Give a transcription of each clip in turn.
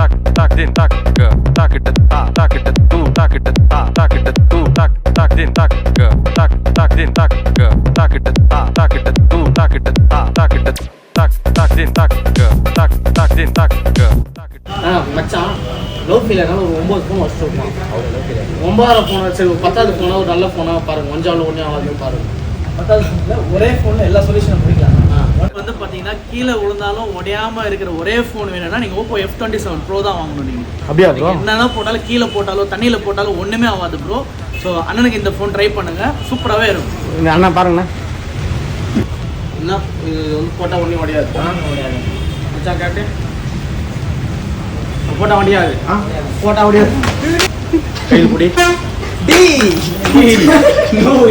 tak din tak ke tak it tak it tu tak it tak it tu tak din tak ke tak din tak ke tak it tu tak it tak din tak ke tak din tak ke மச்சான் love ஃபீலர்னால ஒரு 9 phone வச்சுருப்பான். 9 phone வச்சு 10வது ஃபோனை ஒரு நல்ல ஃபோனாக பாருங்க. 5ஆவது ஒன்றே ஆகாது பாருங்க. 10வது ஃபோனில் ஒரே ஃபோனில் எல்லா சொல்யூஷனும் பிடிக்கலாம். வந்து பார்த்தீங்கன்னா கீழே விழுந்தாலும் உடையாமல் இருக்கிற ஒரே ஃபோன் வேணும்னா நீங்கள் ஓப்போ F27 Pro தான் வாங்கணும். நீங்கள் அப்படியா ப்ரோ? என்னதான் போட்டாலும் கீழே போட்டாலும் தண்ணியில் போட்டாலும் ஒன்றுமே ஆகாது ப்ரோ. ஸோ அண்ணனுக்கு இந்த ஃபோன் ட்ரை பண்ணுங்கள், சூப்பராகவே இருக்கும். அண்ணா பாருங்கண்ணா, என்ன இது வந்து போட்டால் ஒன்றும் உடையாது. உடையாது மச்சான் கேட்டு போட்டா வண்டியாது. போட்டா முடியாது. கையில் பிடி.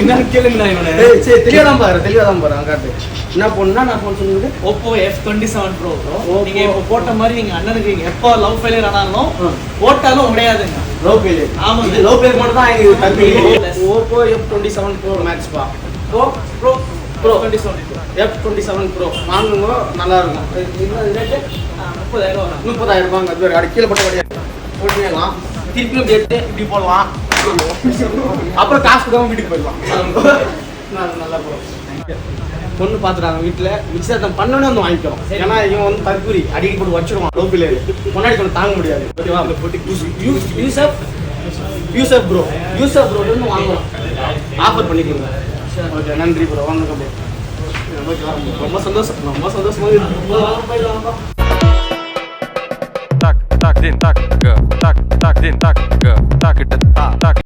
என்ன கேளுங்கண்ணா இவனை. சரி தெளிவாதான் பாரு, தெளிவாதான் பாரு. காட்டு என்ன போனா நான் ஃபோன் சொல்லுங்க. ஓப்போ F27 Pro நீங்க இப்போ போட்ட மாதிரி நீங்க அண்ணனுக்கு எப்போ லவ் ஃபெயிலியர் ஆனாலும் போட்டாலும் உடையாதுங்க. Love failure? ஆமாம், இது லவ் ஃபெயிலியர் மட்டும் தான் எனக்கு தம்பி. ஓப்போ F27 Pro Max பா. ப்ரோ F27 Pro வாங்குங்க, நல்லா இருக்கும். என்ன ரேட்டு? 30,000 ரூபாங்க. அது வேறு கீழே போட்ட கிடையாது. போட்டுலாம் திருப்பியும் எடுத்து இப்படி போடலாம். அப்புறம் காசு கொடுக்காம வீட்டுக்கு போயிடலாம். நல்லா போகிறோம். பொண்ணு பார்த்துட்டாங்க வீட்டில், நிச்சயதார்த்தம் பண்ணோன்னே வந்து வாங்கிக்கிறோம். ஏன்னா இவன் வந்து தற்கூரி அடிக்கடி போட்டு வச்சிருவான். லவ் ஃபெயிலியர் முன்னாடி கொஞ்சம் தாங்க முடியாது. ஓகேவா? அப்படி போட்டு யூசப் ப்ரோ வாங்குறோம். ஆஃபர் பண்ணிக்கோங்க. ஓகே, நன்றி ப்ரோ. வாங்க ப்ரோ. ரொம்ப சந்தோஷமா இருக்கு. tak din tak ke tak din tak ke tak it tak